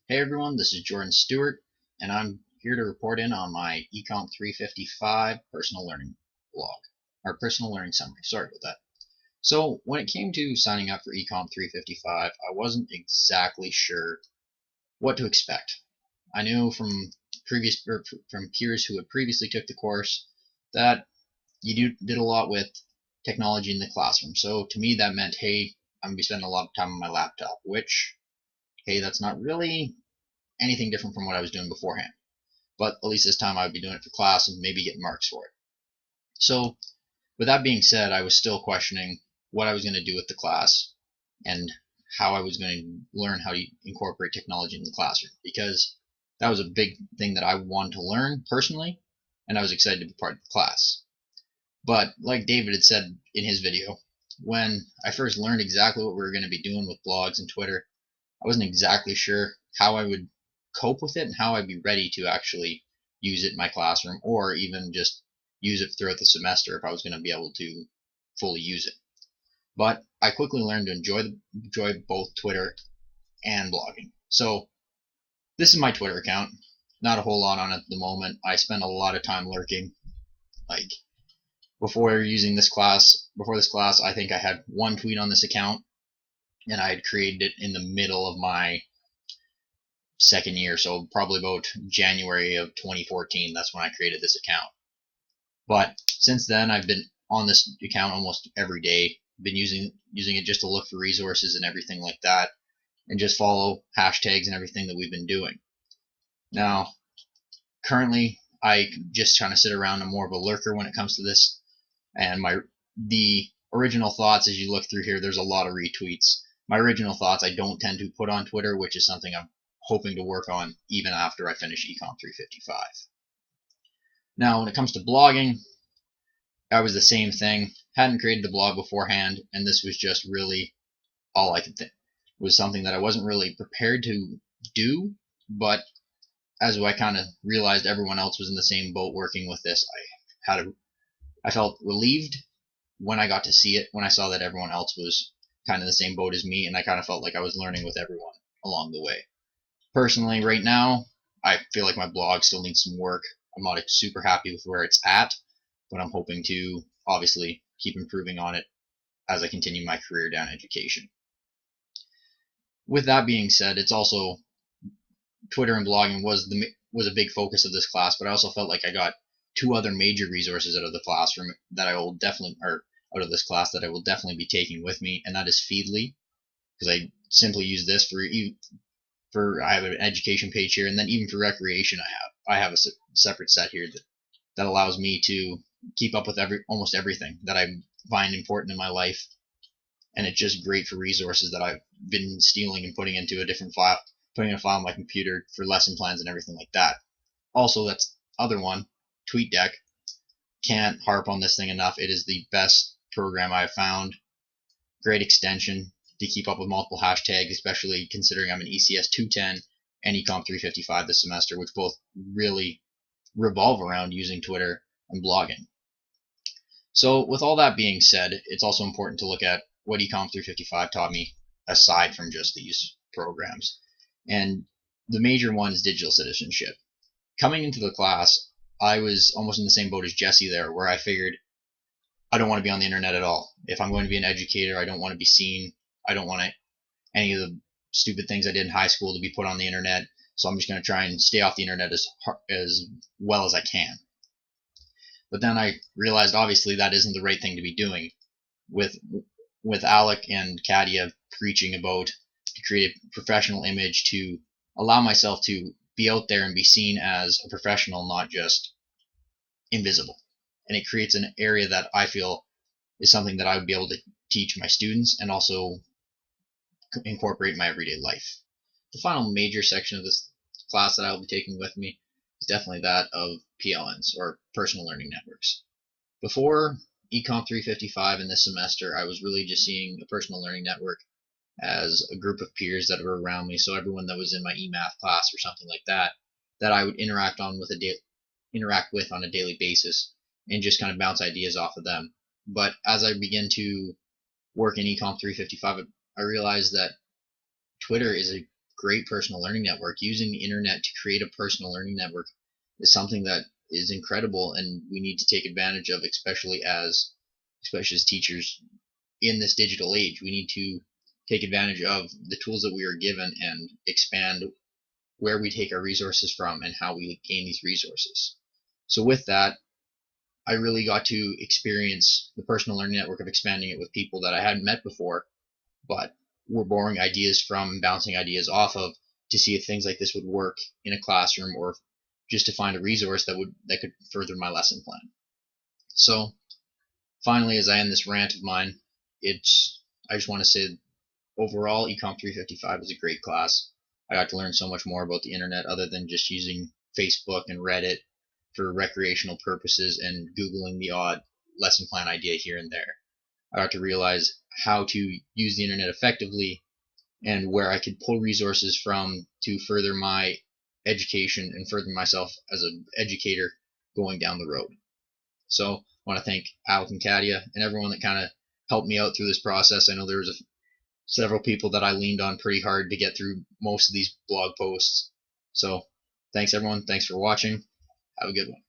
Hey everyone, this is Jordan Stewart, and I'm here to report in on my ECOMP 355 personal learning blog, or personal learning summary. Sorry about that. So, when it came to signing up for ECOMP 355, I wasn't exactly sure what to expect. I knew from from peers who had previously took the course that did a lot with technology in the classroom. So, to me, that meant, hey, I'm going to be spending a lot of time on my laptop, which, hey, that's not really anything different from what I was doing beforehand. But at least this time I would be doing it for class and maybe getting marks for it. So, with that being said, I was still questioning what I was going to do with the class and how I was going to learn how to incorporate technology in the classroom, because that was a big thing that I wanted to learn personally, and I was excited to be part of the class. But like David had said in his video, when I first learned exactly what we were going to be doing with blogs and Twitter, I wasn't exactly sure how I would cope with it and how I'd be ready to actually use it in my classroom, or even just use it throughout the semester if I was going to be able to fully use it. But I quickly learned to enjoy both Twitter and blogging. So this is my Twitter account. Not a whole lot on it at the moment. I spend a lot of time lurking. Like before this class, I think I had one tweet on this account, and I had created it in the middle of my second year, so probably about January of 2014. That's when I created this account. But since then, I've been on this account almost every day. Been using it just to look for resources and everything like that, and just follow hashtags and everything that we've been doing. Now, currently, I just kind of sit around. I'm more of a lurker when it comes to this, and the original thoughts, as you look through here, there's a lot of retweets. My original thoughts I don't tend to put on Twitter, which is something I'm hoping to work on even after I finish Econ 355. Now, when it comes to blogging, I was the same thing. Hadn't created a blog beforehand, and this was just really all I could think. It was something that I wasn't really prepared to do, but as I kind of realized everyone else was in the same boat working with this, I felt relieved when I got to see it, when I saw that everyone else was kind of the same boat as me, and I kind of felt like I was learning with everyone along the way. Personally, right now, I feel like my blog still needs some work. I'm not super happy with where it's at, but I'm hoping to obviously keep improving on it as I continue my career down education. With that being said, it's also Twitter and blogging was a big focus of this class, but I also felt like I got two other major resources out of the classroom that I will definitely, or out of this class that I will definitely be taking with me, and that is Feedly, because I simply use this for I have an education page here, and then even for recreation, I have a separate set here that allows me to keep up with almost everything that I find important in my life, and it's just great for resources that I've been stealing and putting into a different file, putting in a file on my computer for lesson plans and everything like that. Also, that's other one, TweetDeck. Can't harp on this thing enough. It is the best program I've found. Great extension to keep up with multiple hashtags, especially considering I'm an ECS 210 and Econ 355 this semester, which both really revolve around using Twitter and blogging. So with all that being said, it's also important to look at what Econ 355 taught me aside from just these programs. And the major one is digital citizenship. Coming into the class, I was almost in the same boat as Jesse there, where I figured I don't want to be on the internet at all. If I'm going to be an educator, I don't want to be seen. I don't want any of the stupid things I did in high school to be put on the internet. So I'm just going to try and stay off the internet as well as I can. But then I realized obviously that isn't the right thing to be doing. With Alec and Katia preaching about to create a professional image, to allow myself to be out there and be seen as a professional, not just invisible. And it creates an area that I feel is something that I would be able to teach my students and also incorporate in my everyday life. The final major section of this class that I will be taking with me is definitely that of PLNs, or personal learning networks. Before Econ 355 in this semester, I was really just seeing a personal learning network as a group of peers that were around me. So everyone that was in my eMath class or something like that, that I would interact with on a daily basis and just kind of bounce ideas off of them. But as I begin to work in Econ 355, I realized that Twitter is a great personal learning network. Using the internet to create a personal learning network is something that is incredible, and we need to take advantage of, especially as teachers in this digital age. We need to take advantage of the tools that we are given and expand where we take our resources from and how we gain these resources. So with that, I really got to experience the personal learning network of expanding it with people that I hadn't met before, but were borrowing ideas from, bouncing ideas off of, to see if things like this would work in a classroom, or just to find a resource that could further my lesson plan. So finally, as I end this rant of mine, I just want to say, overall, ECOMP 355 is a great class. I got to learn so much more about the internet other than just using Facebook and Reddit for recreational purposes and Googling the odd lesson plan idea here and there. I got to realize how to use the internet effectively and where I could pull resources from to further my education and further myself as an educator going down the road. So I want to thank Alec and Katia and everyone that kind of helped me out through this process. I know there was several people that I leaned on pretty hard to get through most of these blog posts. So thanks everyone. Thanks for watching. Have a good one.